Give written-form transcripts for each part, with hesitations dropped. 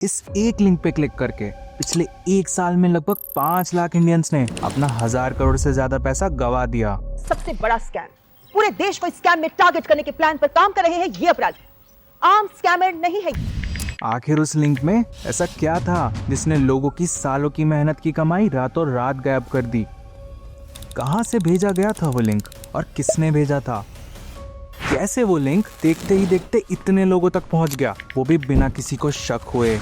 इस एक लिंक पे क्लिक करके पिछले एक साल में लगभग 5 लाख इंडियंस ने अपना 1000 करोड़ से ज्यादा पैसा गवा दिया। सबसे बड़ा स्कैम, पूरे देश को स्कैम में टारगेट करने के प्लान पर काम कर रहे हैं ये अपराधी, आम स्कैमर नहीं है। आखिर उस लिंक में ऐसा क्या था जिसने लोगों की सालों की मेहनत की कमाई रातों रात गायब कर दी? कहां से भेजा गया था वो लिंक और किसने भेजा था? कैसे वो लिंक देखते ही देखते इतने लोगों तक पहुंच गया, वो भी बिना किसी को शक हुए?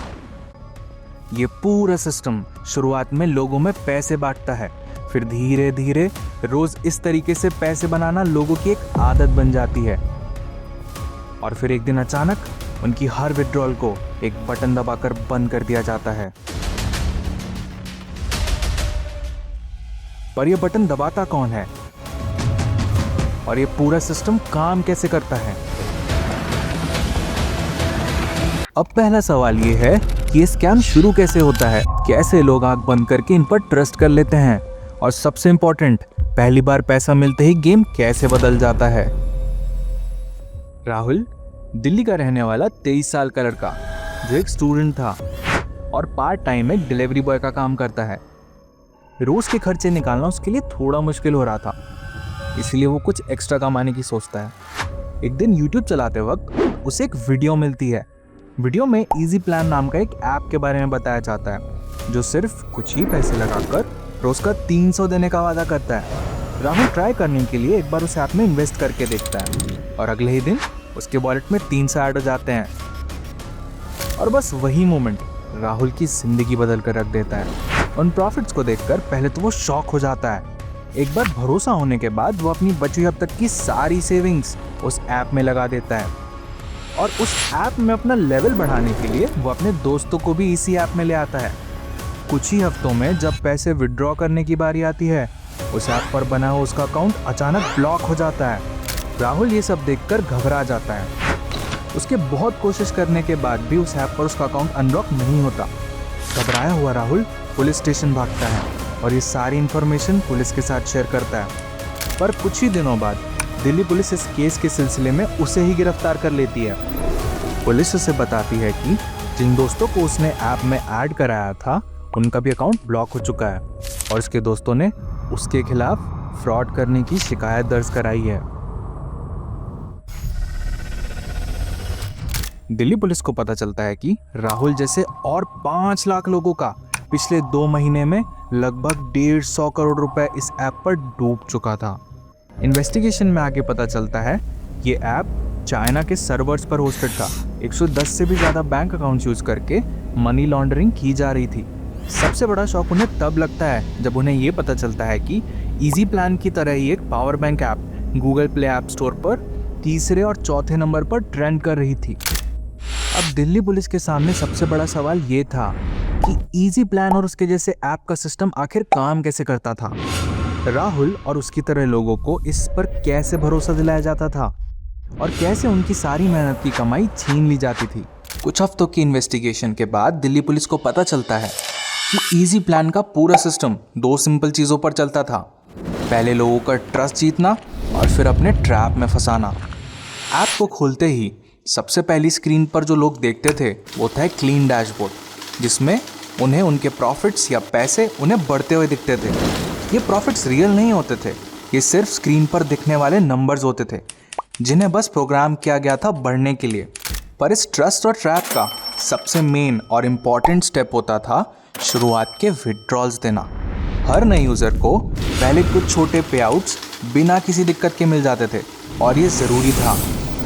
ये पूरा सिस्टम शुरुआत में लोगों में पैसे बांटता है, फिर धीरे धीरे रोज इस तरीके से पैसे बनाना लोगों की एक आदत बन जाती है और फिर एक दिन अचानक उनकी हर विड्रॉल को एक बटन दबाकर बंद कर दिया जाता है। पर यह बटन दबाता कौन है और ये पूरा सिस्टम काम कैसे करता है? अब पहला सवाल ये है कि ये स्कैम शुरू कैसे होता है, कैसे लोग आंख बंद करके इन पर ट्रस्ट कर लेते हैं और सबसे इंपॉर्टेंट, पहली बार पैसा मिलते ही गेम कैसे बदल जाता है। राहुल दिल्ली का रहने वाला 23 साल का लड़का जो एक स्टूडेंट था और पार्ट टाइम में डिलीवरी बॉय का काम करता है। रोज के खर्चे निकालना उसके लिए थोड़ा मुश्किल हो रहा था, इसलिए वो कुछ एक्स्ट्रा कमाने की सोचता है। एक दिन YouTube चलाते वक्त उसे एक वीडियो मिलती है। वीडियो में इजी प्लान नाम का एक ऐप के बारे में बताया जाता है जो सिर्फ कुछ ही पैसे लगाकर रोज का 300 देने का वादा करता है। राहुल ट्राई करने के लिए एक बार उस ऐप में इन्वेस्ट करके देखता है और अगले ही दिन उसके वॉलेट में 300 ऐड हो जाते हैं और बस वही मोमेंट राहुल की जिंदगी बदल कर रख देता है। उन प्रॉफिट्स को देखकर पहले तो वो शॉक हो जाता है। एक बार भरोसा होने के बाद वो अपनी बची अब तक की सारी सेविंग्स उस ऐप में लगा देता है और उस ऐप में अपना लेवल बढ़ाने के लिए वो अपने दोस्तों को भी इसी ऐप में ले आता है। कुछ ही हफ्तों में जब पैसे विड्रॉ करने की बारी आती है, उस ऐप पर बना हुआ उसका अकाउंट अचानक ब्लॉक हो जाता है। राहुल ये सब देखकर घबरा जाता है। उसके बहुत कोशिश करने के बाद भी उस ऐप पर उसका अकाउंट अनलॉक नहीं होता। घबराया हुआ राहुल पुलिस स्टेशन भागता है और ये सारी इन्फॉर्मेशन पुलिस के साथ शेयर करता है। पर कुछ ही दिनों बाद दिल्ली पुलिस इस केस के सिलसिले में उसे ही गिरफ्तार कर लेती है। पुलिस उसे बताती है कि जिन दोस्तों को उसने ऐप में ऐड कराया था उनका भी अकाउंट ब्लॉक हो चुका है और उसके दोस्तों ने उसके खिलाफ फ्रॉड करने की शिकायत दर्ज कराई है। दिल्ली पुलिस को पता चलता है कि राहुल जैसे और 5 लाख लोगों का पिछले 2 महीने में लगभग 150 करोड़ रुपए इस ऐप पर डूब चुका था। इन्वेस्टिगेशन में आगे पता चलता है ये ऐप चाइना के सर्वर्स पर होस्टेड था। 110 से भी ज़्यादा बैंक अकाउंट्स यूज करके मनी लॉन्ड्रिंग की जा रही थी। सबसे बड़ा शॉक उन्हें तब लगता है जब उन्हें ये पता चलता है कि इजी प्लान की तरह ही एक power bank app Google play app store पर तीसरे और चौथे नंबर पर ट्रेंड कर रही थी। अब दिल्ली पुलिस के सामने सबसे बड़ा सवाल ये था कि इजी प्लान और उसके जैसे ऐप का सिस्टम आखिर काम कैसे करता था। राहुल और उसकी तरह लोगों को इस पर कैसे भरोसा दिलाया जाता था और कैसे उनकी सारी मेहनत की कमाई छीन ली जाती थी। कुछ हफ्तों की इन्वेस्टिगेशन के बाद दिल्ली पुलिस को पता चलता है कि इजी प्लान का पूरा सिस्टम 2 सिंपल चीज़ों पर चलता था। पहले लोगों का ट्रस्ट जीतना और फिर अपने ट्रैप में फंसाना। ऐप को खोलते ही सबसे पहली स्क्रीन पर जो लोग देखते थे वो था एक क्लीन डैशबोर्ड, जिसमें उन्हें उनके प्रॉफिट्स या पैसे उन्हें बढ़ते हुए दिखते थे। ये प्रॉफिट्स रियल नहीं होते थे, ये सिर्फ स्क्रीन पर दिखने वाले नंबर्स होते थे जिन्हें बस प्रोग्राम किया गया था बढ़ने के लिए। पर इस ट्रस्ट और ट्रैप का सबसे मेन और इम्पॉर्टेंट स्टेप होता था शुरुआत के विड्रॉल्स देना। हर नए यूज़र को पहले कुछ छोटे पे आउट्स बिना किसी दिक्कत के मिल जाते थे और ये ज़रूरी था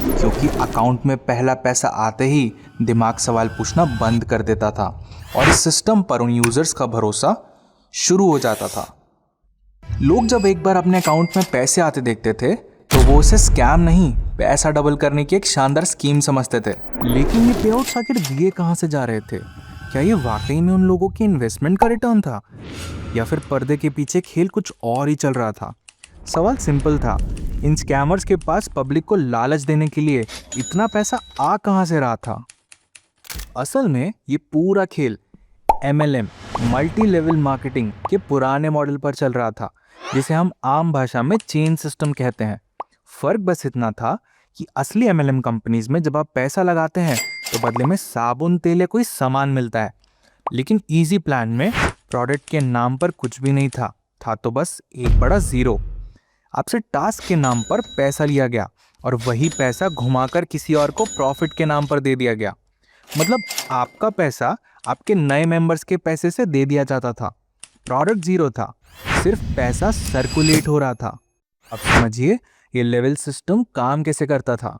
क्योंकि अकाउंट में पहला पैसा आते ही दिमाग सवाल पूछना बंद कर देता था और इस सिस्टम पर उन यूज़र्स का भरोसा शुरू हो जाता था। लोग जब एक बार अपने अकाउंट में पैसे आते देखते थे तो वो उसे स्कैम नहीं, पैसा डबल करने की एक शानदार स्कीम समझते थे। लेकिन ये पे आउट्स आखिर दिए कहाँ से जा रहे थे? क्या ये वाकई में उन लोगों की इन्वेस्टमेंट का रिटर्न था या फिर पर्दे के पीछे खेल कुछ और ही चल रहा था? सवाल सिंपल था, इन स्कैमर्स के पास पब्लिक को लालच देने के लिए इतना पैसा आ कहाँ से रहा था? असल में ये पूरा खेल MLM मल्टी लेवल मार्केटिंग के पुराने मॉडल पर चल रहा था, जिसे हम आम भाषा में चेन सिस्टम कहते हैं। फर्क बस इतना था कि असली MLM कंपनीज में जब आप पैसा लगाते हैं तो बदले में साबुन तेल या कोई सामान मिलता है। लेकिन इजी प्लान में प्रोडक्ट के नाम पर कुछ भी नहीं था तो बस एक बड़ा जीरो। आपसे टास्क के नाम पर पैसा लिया गया और वही पैसा घुमाकर किसी और को प्रॉफिट के नाम पर दे दिया गया। मतलब आपका पैसा आपके नए मेंबर्स के पैसे से दे दिया जाता था। प्रोडक्ट जीरो था, सिर्फ पैसा सर्कुलेट हो रहा था। अब समझिए ये लेवल सिस्टम काम कैसे करता था।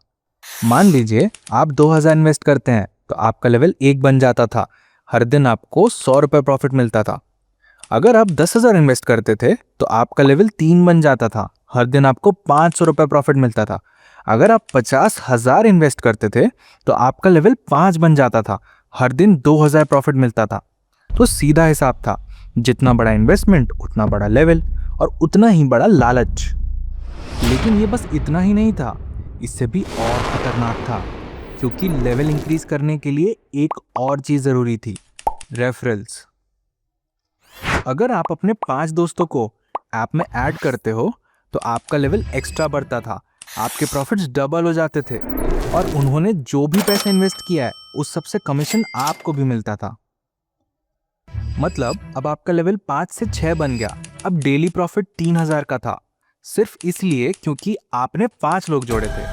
मान लीजिए आप 2000 इन्वेस्ट करते हैं तो आपका लेवल 1 बन जाता था। हर दिन आपको 100 रुपये प्रॉफिट मिलता था। अगर आप 10,000 इन्वेस्ट करते थे तो आपका लेवल 3 बन जाता था। हर दिन आपको 500 रुपये प्रॉफिट मिलता था। अगर आप 50,000 इन्वेस्ट करते थे तो आपका लेवल 5 बन जाता था। हर दिन 2,000 प्रॉफिट मिलता था। तो सीधा हिसाब था, जितना बड़ा इन्वेस्टमेंट उतना बड़ा लेवल और उतना ही बड़ा लालच। लेकिन ये बस इतना ही नहीं था, इससे भी और खतरनाक था, क्योंकि लेवल इंक्रीज करने के लिए एक और चीज जरूरी थी, रेफरल्स। अगर आप अपने 5 दोस्तों को ऐप में ऐड करते हो तो आपका लेवल एक्स्ट्रा बढ़ता था, आपके प्रॉफिट्स डबल हो जाते थे और उन्होंने जो भी पैसा इन्वेस्ट किया है उस सबसे कमीशन आपको भी मिलता था। मतलब अब आपका लेवल 5 से 6 बन गया। अब डेली प्रॉफिट 3,000 का था, सिर्फ इसलिए क्योंकि आपने 5 लोग जोड़े थे।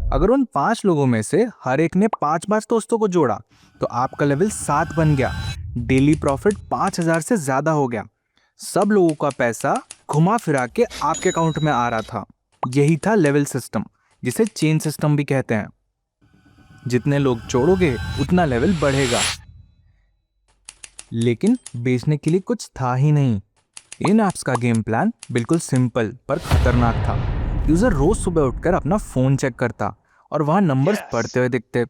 अगर उन 5 लोगों में से हर एक ने 5 दोस्तों को जोड़ा तो आपका लेवल 7 बन गया। डेली प्रॉफिट 5,000 से ज्यादा हो गया। सब लोगों का पैसा घुमा फिरा के आपके अकाउंट में आ रहा था। यही था लेवल सिस्टम, जिसे चेन सिस्टम भी कहते हैं। जितने लोग जोड़ोगे उतना लेवल बढ़ेगा। लेकिन बेचने के लिए कुछ था ही नहीं। इन ऐप्स का गेम प्लान बिल्कुल सिंपल पर खतरनाक था। यूजर रोज सुबह उठकर अपना फोन चेक करता और वहां नंबर्स बढ़ते हुए दिखते।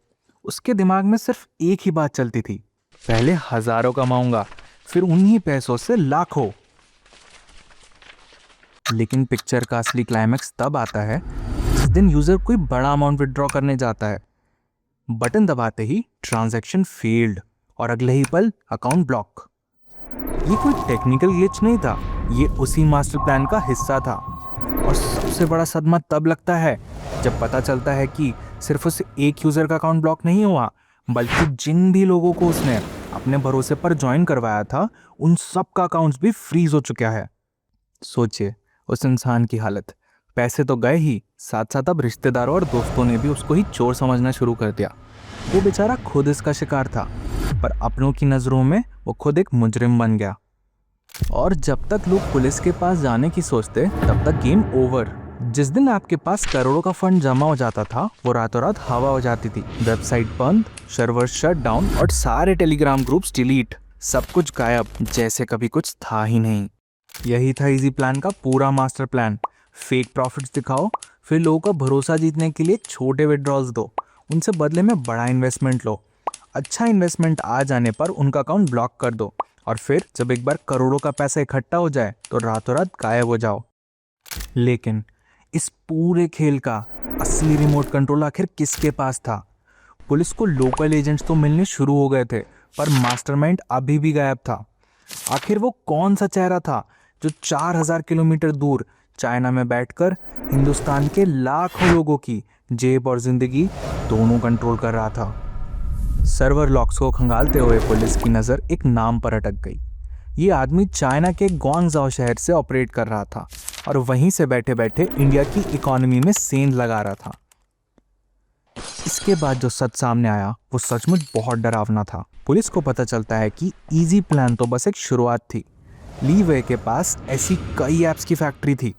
उसके दिमाग में सिर्फ एक ही बात चलती थी, पहले हजारों कमाऊंगा, फिर उन्हीं पैसों से लाखों। लेकिन पिक्चर का असली क्लाइमैक्स तब आता है जिस दिन यूजर कोई बड़ा अमाउंट विड्रॉ करने जाता है। बटन दबाते ही ट्रांजैक्शन फेल्ड और अगले ही पल अकाउंट ब्लॉक। ये कोई टेक्निकल ग्लिच नहीं था, ये उसी मास्टर प्लान का हिस्सा था। और सबसे बड़ा सदमा तब लगता है जब पता चलता है कि सिर्फ उस एक यूजर का अकाउंट ब्लॉक नहीं हुआ, बल्कि जिन भी लोगों को उसने अपने भरोसे पर ज्वाइन करवाया था उन सब का अकाउंट्स भी फ्रीज हो चुका है। सोचिए उस इंसान की हालत। पैसे तो गए ही, साथ साथ अब रिश्तेदारों और दोस्तों ने भी उसको ही चोर समझना शुरू कर दिया। वो बेचारा खुद इसका शिकार था, पर अपनों की नजरों में वो खुद एक मुजरिम बन गया। और जब तक लोग पुलिस के पास जाने की सोचते तब तक गेम ओवर। जिस दिन आपके पास करोड़ों का फंड जमा हो जाता था वो रातों रात हवा हो जाती थी। वेबसाइट बंद, सर्वर शट डाउन और सारे टेलीग्राम ग्रुप्स डिलीट। सब कुछ गायब, जैसे कभी कुछ था ही नहीं। यही था इजी प्लान का पूरा मास्टर प्लान। फेक प्रॉफिट्स दिखाओ, फिर लोगों का भरोसा जीतने के लिए छोटे विड्रॉल्स दो, उनसे बदले में बड़ा इन्वेस्टमेंट लो। अच्छा इन्वेस्टमेंट आ जाने पर उनका अकाउंट ब्लॉक कर दो और फिर जब एक बार करोड़ों का पैसा इकट्ठा हो जाए तो रातों रात गायब हो जाओ। लेकिन इस पूरे खेल का असली रिमोट कंट्रोल आखिर किसके पास था? पुलिस को लोकल एजेंट्स तो मिलने शुरू हो गए थे, पर मास्टरमाइंड अभी भी गायब था। आखिर वो कौन सा चेहरा था जो 4,000 किलोमीटर दूर चाइना में बैठकर हिंदुस्तान के लाखों लोगों की जेब और जिंदगी दोनों कंट्रोल कर रहा था? सर्वर लॉक्स को खंगालते हुए पुलिस की नज़र एक नाम पर अटक गई। ये आदमी चाइना के ग्वांगझाओ शहर से ऑपरेट कर रहा था और वहीं से बैठे बैठे इंडिया की इकोनॉमी में सेंध लगा रहा था। इसके बाद जो सच सामने आया वो सचमुच बहुत डरावना था। पुलिस को पता चलता है कि इजी प्लान तो बस एक शुरुआत थी। लीवे के पास ऐसी कई ऐप्स की फैक्ट्री थी।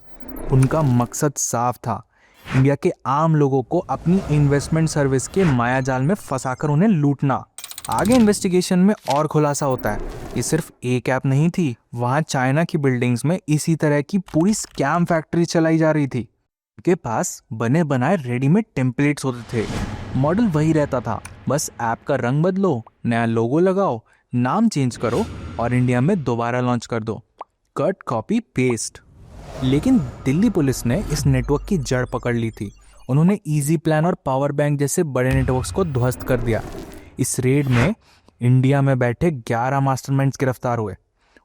उनका मकसद साफ था, इंडिया के आम लोगों को अपनी इन्वेस्टमेंट सर्विस के मायाजाल में फंसाकर उन्हें लूटना। आगे इन्वेस्टिगेशन में और खुलासा होता है ये सिर्फ एक ऐप नहीं थी, वहाँ चाइना की बिल्डिंग्स में इसी तरह की पूरी स्कैम फैक्ट्री चलाई जा रही थी। उनके पास बने बनाए रेडीमेड टेम्पलेट्स होते थे, मॉडल वही रहता था, बस ऐप का रंग बदलो, नया लोगो लगाओ, नाम चेंज करो और इंडिया में दोबारा लॉन्च कर दो। Cut copy paste. लेकिन दिल्ली पुलिस ने इस नेटवर्क की जड़ पकड़ ली थी। उन्होंने इजी प्लान और पावर बैंक जैसे बड़े नेटवर्क्स को ध्वस्त कर दिया। इस रेड में इंडिया में बैठे 11 मास्टरमाइंड्स गिरफ्तार हुए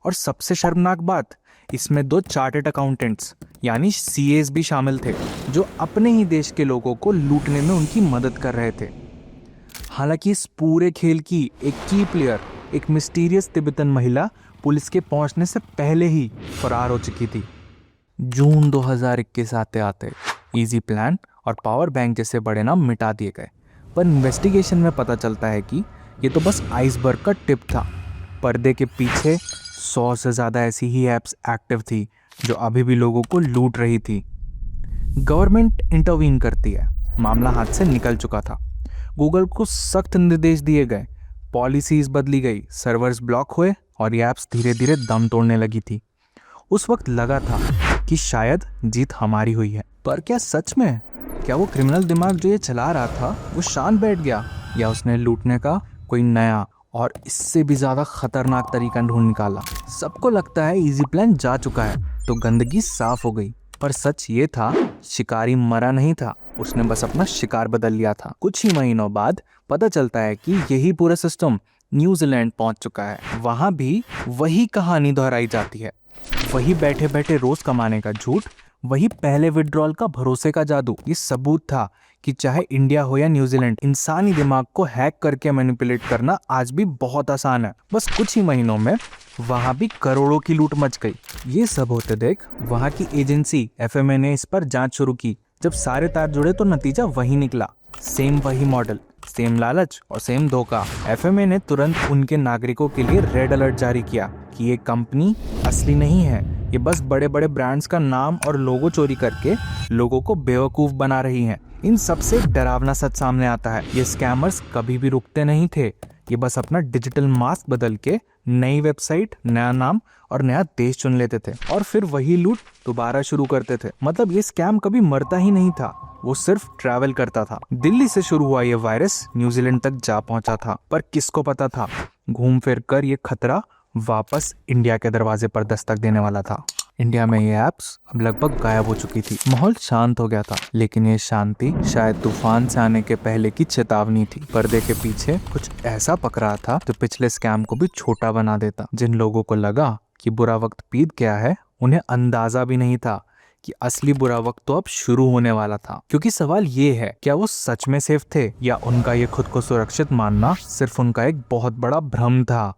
और सबसे शर्मनाक बात, इसमें 2 चार्टर्ड अकाउंटेंट्स यानी सीएस भी शामिल थे जो अपने ही देश के लोगों को लूटने में उनकी मदद कर रहे थे। हालांकि इस पूरे खेल की एक की प्लेयर, एक मिस्टीरियस तिब्बतन महिला पुलिस के पहुंचने से पहले ही फरार हो चुकी थी। जून 2021 आते आते इजी प्लान और पावर बैंक जैसे बड़े नाम मिटा दिए गए, पर इन्वेस्टिगेशन में पता चलता है कि ये तो बस आइसबर्ग का टिप था। पर्दे के पीछे 100 से ज़्यादा ऐसी ही ऐप्स एक्टिव थी जो अभी भी लोगों को लूट रही थी। गवर्नमेंट इंटरवीन करती है, मामला हाथ से निकल चुका था। गूगल को सख्त निर्देश दिए गए, पॉलिसीज बदली गई, सर्वर्स ब्लॉक हुए और ये ऐप्स धीरे धीरे दम तोड़ने लगी थी। उस वक्त लगा था कि शायद जीत हमारी हुई है, पर क्या सच में? क्या वो क्रिमिनल दिमाग जो ये चला रहा था वो शांत बैठ गया, या उसने लूटने का कोई नया और इससे भी ज़्यादा खतरनाक तरीका ढूंढ निकाला? सबको लगता है इजी प्लान जा चुका है तो गंदगी साफ हो गई, पर सच ये था शिकारी मरा नहीं था, उसने बस अपना शिकार बदल लिया था। कुछ ही महीनों बाद पता चलता है कि यही पूरा सिस्टम न्यूजीलैंड पहुंच चुका है। वहां भी वही कहानी दोहराई जाती है, वही बैठे बैठे रोज कमाने का झूठ, वही पहले विड्रॉल का भरोसे का जादू। ये सबूत था कि चाहे इंडिया हो या न्यूजीलैंड, इंसानी दिमाग को हैक करके मैनिपुलेट करना आज भी बहुत आसान है। बस कुछ ही महीनों में वहां भी करोड़ों की लूट मच गई। ये सब होते देख वहां की एजेंसी FMA ने इस पर जांच शुरू की। जब सारे तार जुड़े तो नतीजा वही निकला, सेम वही मॉडल, सेम लालच और सेम धोखा। FMA ने तुरंत उनके नागरिकों के लिए रेड अलर्ट जारी किया कि ये कंपनी असली नहीं है, ये बस बड़े बड़े ब्रांड्स का नाम और लोगो चोरी करके लोगों को बेवकूफ बना रही हैं। इन सबसे एक डरावना सच सामने आता है, ये स्कैमर्स कभी भी रुकते नहीं थे। ये बस अपना डिजिटल मास्क बदल के नई वेबसाइट, नया नाम और नया देश चुन लेते थे और फिर वही लूट दोबारा शुरू करते थे। मतलब ये स्कैम कभी मरता ही नहीं था, वो सिर्फ ट्रैवल करता था। दिल्ली से शुरू हुआ ये वायरस न्यूजीलैंड तक जा पहुंचा था, पर किसको पता था घूम फिर कर ये खतरा वापस इंडिया के दरवाजे पर दस्तक देने वाला था। इंडिया में ये ऐप्स अब लगभग गायब हो चुकी थी, माहौल शांत हो गया था, लेकिन ये शांति शायद तूफान से आने के पहले की चेतावनी थी। पर्दे के पीछे कुछ ऐसा पक रहा था जो पिछले स्कैम को भी छोटा बना देता। जिन लोगों को लगा कि बुरा वक्त बीत गया है, उन्हें अंदाजा भी नहीं था कि असली बुरा वक्त तो अब शुरू होने वाला था। क्योंकि सवाल ये है, क्या वो सच में सेफ थे या उनका ये खुद को सुरक्षित मानना सिर्फ उनका एक बहुत बड़ा भ्रम था।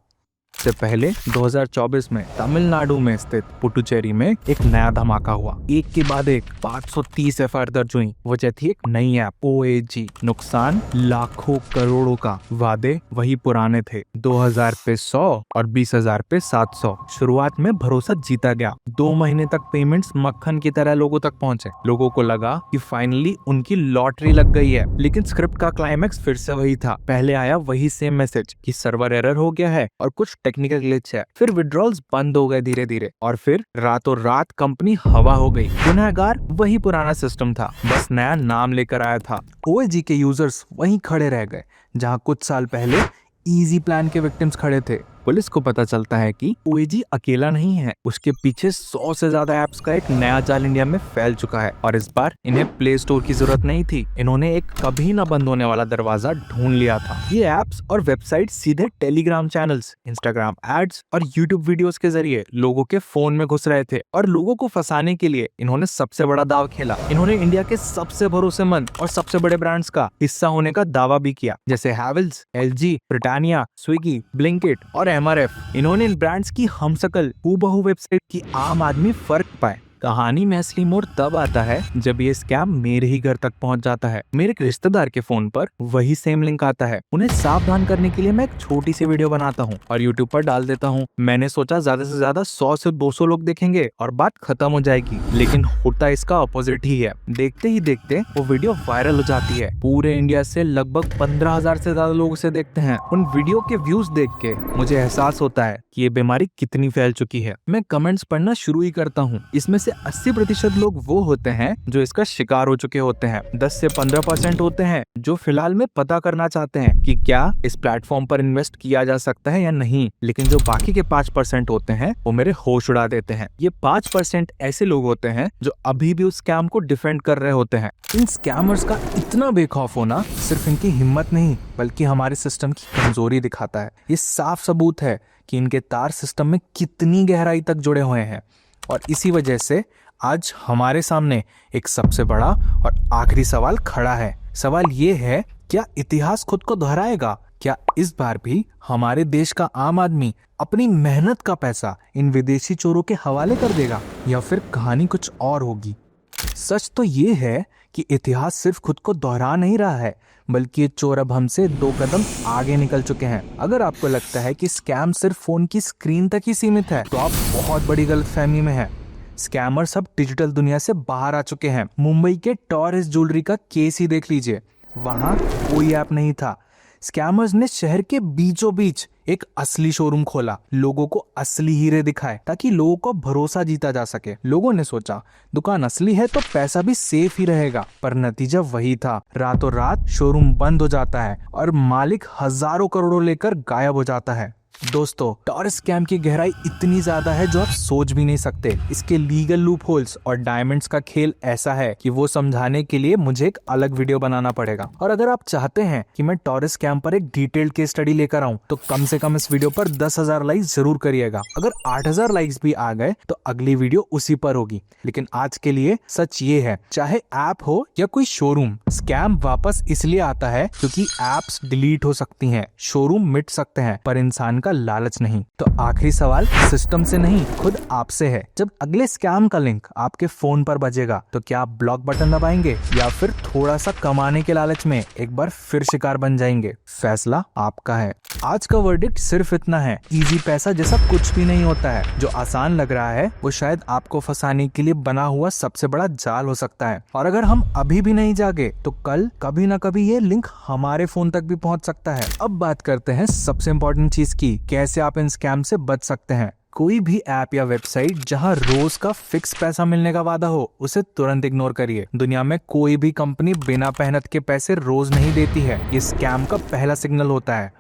से पहले 2024 में तमिलनाडु में स्थित पुडुचेरी में एक नया धमाका हुआ। एक के बाद एक 530 FIR दर्ज हुई। वजह थी एक नई ऐप OAG। नुकसान लाखों करोड़ों का, वादे वही पुराने थे, 2000 पे 100 और 20,000 पे 700। शुरुआत में भरोसा जीता गया, 2 महीने तक पेमेंट्स मक्खन की तरह लोगों तक पहुंचे। लोगों को लगा कि फाइनली उनकी लॉटरी लग गई है, लेकिन स्क्रिप्ट का क्लाइमैक्स फिर से वही था। पहले आया वही सेम मैसेज कि सर्वर एरर हो गया है और कुछ टेक्निकल ग्लिच है। फिर विड्रॉल्स बंद हो गए धीरे धीरे और फिर रातों रात कंपनी हवा हो गई। गुनहगार वही पुराना सिस्टम था, बस नया नाम लेकर आया था। OAG के यूजर्स वहीं खड़े रह गए जहां कुछ साल पहले इजी प्लान के विक्टिम्स खड़े थे। पुलिस को पता चलता है कि OAG अकेला नहीं है, उसके पीछे 100 से ज्यादा ऐप्स का एक नया जाल इंडिया में फैल चुका है और इस बार इन्हें प्ले स्टोर की जरूरत नहीं थी। इन्होंने एक कभी न बंद होने वाला दरवाजा ढूंढ लिया था। ये ऐप्स और वेबसाइट सीधे टेलीग्राम चैनल्स, इंस्टाग्राम एड्स और यूट्यूब वीडियोस के जरिए लोगों के फोन में घुस रहे थे और लोगों को फंसाने के लिए इन्होंने सबसे बड़ा दाव खेला। इन्होंने इंडिया के सबसे भरोसेमंद और सबसे बड़े ब्रांड्स का हिस्सा होने का दावा भी किया, जैसे Havells, LG, Britannia, Swiggy, Blinkit और MRF। इन्होंने इन ब्रांड्स की हमशक्ल हूबहू वेबसाइट की आम आदमी फर्क पाए। कहानी में असली मोड़ तब आता है जब ये स्कैम मेरे ही घर तक पहुंच जाता है। मेरे एक रिश्तेदार के फोन पर वही सेम लिंक आता है। उन्हें सावधान करने के लिए मैं एक छोटी सी वीडियो बनाता हूं और यूट्यूब पर डाल देता हूं। मैंने सोचा ज्यादा से ज्यादा 100 से 200 लोग देखेंगे और बात खत्म हो जाएगी, लेकिन होता इसका अपोजिट ही है। देखते ही देखते वो वीडियो वायरल हो जाती है। पूरे इंडिया से लगभग 15,000 से ज्यादा लोग उसे देखते हैं। उन वीडियो के व्यूज देख के मुझे एहसास होता है कि ये बीमारी कितनी फैल चुकी है। मैं कमेंट्स पढ़ना शुरू ही करता हूँ। इसमें से 80% लोग वो होते हैं जो इसका शिकार हो चुके होते हैं। 10 से 15% होते हैं जो फिलहाल में पता करना चाहते हैं कि क्या इस प्लेटफॉर्म पर इन्वेस्ट किया जा सकता है या नहीं। लेकिन जो बाकी के 5% होते हैं वो मेरे होश उड़ा देते हैं। ये 5% ऐसे लोग होते हैं जो अभी भी उस स्कैम को डिफेंड कर रहे होते हैं। इन स्कैमर्स का इतना बेखौफ होना सिर्फ इनकी हिम्मत नहीं बल्कि हमारे सिस्टम की कमजोरी दिखाता है। ये साफ सबूत है कि इनके तार सिस्टम में कितनी गहराई तक जुड़े हुए हैं और इसी वजह से आज हमारे सामने एक सबसे बड़ा और आखिरी सवाल खड़ा है। सवाल ये है क्या इतिहास खुद को दोहराएगा? क्या इस बार भी हमारे देश का आम आदमी अपनी मेहनत का पैसा इन विदेशी चोरों के हवाले कर देगा, या फिर कहानी कुछ और होगी? सच तो ये है कि इतिहास सिर्फ खुद को दोहरा नहीं रहा है, बल्कि ये चोर अब हमसे 2 कदम आगे निकल चुके हैं। अगर आपको लगता है कि स्कैम सिर्फ फोन की स्क्रीन तक ही सीमित है, तो आप बहुत बड़ी गलतफहमी में हैं। स्कैमर्स अब डिजिटल दुनिया से बाहर आ चुके हैं। मुंबई के टॉरस ज्वेलरी का केस ही देख लीजिए, वहां कोई ऐप नहीं था। स्कैमर्स ने शहर के बीचों बीच एक असली शोरूम खोला, लोगों को असली हीरे दिखाए ताकि लोगों को भरोसा जीता जा सके। लोगों ने सोचा दुकान असली है तो पैसा भी सेफ ही रहेगा, पर नतीजा वही था। रातों रात शोरूम बंद हो जाता है और मालिक हजारों करोड़ों लेकर गायब हो जाता है। दोस्तों, टॉरस स्कैम की गहराई इतनी ज्यादा है जो आप सोच भी नहीं सकते। इसके लीगल लूप होल्स और डायमंड्स का खेल ऐसा है कि वो समझाने के लिए मुझे एक अलग वीडियो बनाना पड़ेगा। और अगर आप चाहते हैं कि मैं टॉरस स्कैम पर एक डिटेल्ड केस स्टडी लेकर आऊं, तो कम से कम इस वीडियो पर 10,000 लाइक्स जरूर करिएगा। अगर 8,000 लाइक्स भी आ गए तो अगली वीडियो उसी पर होगी। लेकिन आज के लिए सच ये है, चाहे ऐप हो या कोई शोरूम, स्कैम वापस इसलिए आता है क्योंकि एप्स डिलीट हो सकती हैं, शोरूम मिट सकते हैं, पर इंसान का लालच नहीं। तो आखिरी सवाल सिस्टम से नहीं, खुद आपसे है। जब अगले स्कैम का लिंक आपके फोन पर बजेगा, तो क्या आप ब्लॉक बटन दबाएंगे या फिर थोड़ा सा कमाने के लालच में एक बार फिर शिकार बन जाएंगे? फैसला आपका है। आज का वर्डिक्ट सिर्फ इतना है, इजी पैसा जैसा कुछ भी नहीं होता है। जो आसान लग रहा है वो शायद आपको फंसाने के लिए बना हुआ सबसे बड़ा जाल हो सकता है। और अगर हम अभी भी नहीं जागे तो कल कभी ना कभी ये लिंक हमारे फोन तक भी पहुंच सकता है। अब बात करते हैं सबसे इंपॉर्टेंट चीज की, कैसे आप इन स्कैम से बच सकते हैं। कोई भी ऐप या वेबसाइट जहां रोज का फिक्स पैसा मिलने का वादा हो, उसे तुरंत इग्नोर करिए। दुनिया में कोई भी कंपनी बिना मेहनत के पैसे रोज नहीं देती है, ये स्कैम का पहला सिग्नल होता है।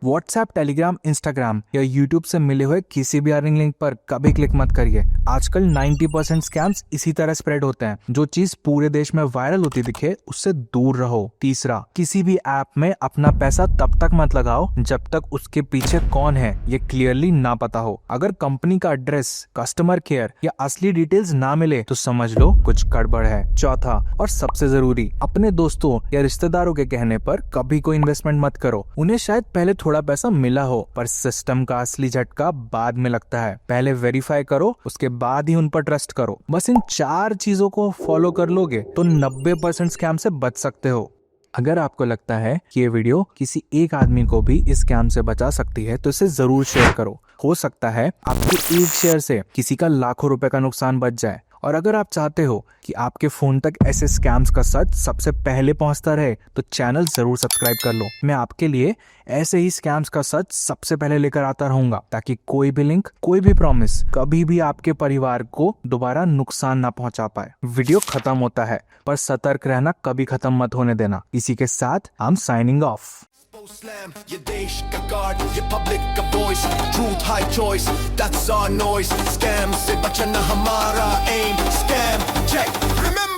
व्हाट्सएप, टेलीग्राम, इंस्टाग्राम या यूट्यूब से मिले हुए किसी भी अर्निंग लिंक पर कभी क्लिक मत करिए। आजकल 90% स्कैम्स इसी तरह स्प्रेड होते हैं। जो चीज पूरे देश में वायरल होती दिखे उससे दूर रहो। तीसरा, किसी भी ऐप में अपना पैसा तब तक मत लगाओ जब तक उसके पीछे कौन है ये क्लियरली ना पता हो। अगर कंपनी का एड्रेस, कस्टमर केयर या असली डिटेल्स ना मिले तो समझ लो कुछ गड़बड़ है। चौथा और सबसे जरूरी, अपने दोस्तों या रिश्तेदारों के कहने पर कभी कोई इन्वेस्टमेंट मत करो। उन्हें शायद पहले थोड़ा पैसा मिला हो, पर सिस्टम का असली झटका बाद में लगता है। पहले वेरीफाई करो, उसके बाद ही उन पर ट्रस्ट करो। बस इन 4 चीजों को फॉलो कर लोगे तो 90% स्कैम से बच सकते हो। अगर आपको लगता है कि ये वीडियो किसी एक आदमी को भी इस स्कैम से बचा सकती है तो इसे जरूर शेयर करो। हो सकता है आपके एक शेयर से किसी का लाखों रुपए का नुकसान बच जाए। और अगर आप चाहते हो कि आपके फोन तक ऐसे स्कैम्स का सच सबसे पहले पहुंचता रहे तो चैनल जरूर सब्सक्राइब कर लो। मैं आपके लिए ऐसे ही स्कैम्स का सच सबसे pहले लेकर आता रहूंगा, ताकि कोई भी लिंक, कोई भी प्रॉमिस कभी भी आपके परिवार को दोबारा नुकसान ना पहुंचा पाए। वीडियो खत्म होता है, पर सतर्क रहना कभी खत्म मत होने देना। इसी के साथ I am signing off. Slam, your देश का guard, your public का voice, truth high choice, that's our noise. Scam से बचना हमारा aim, scam check, remember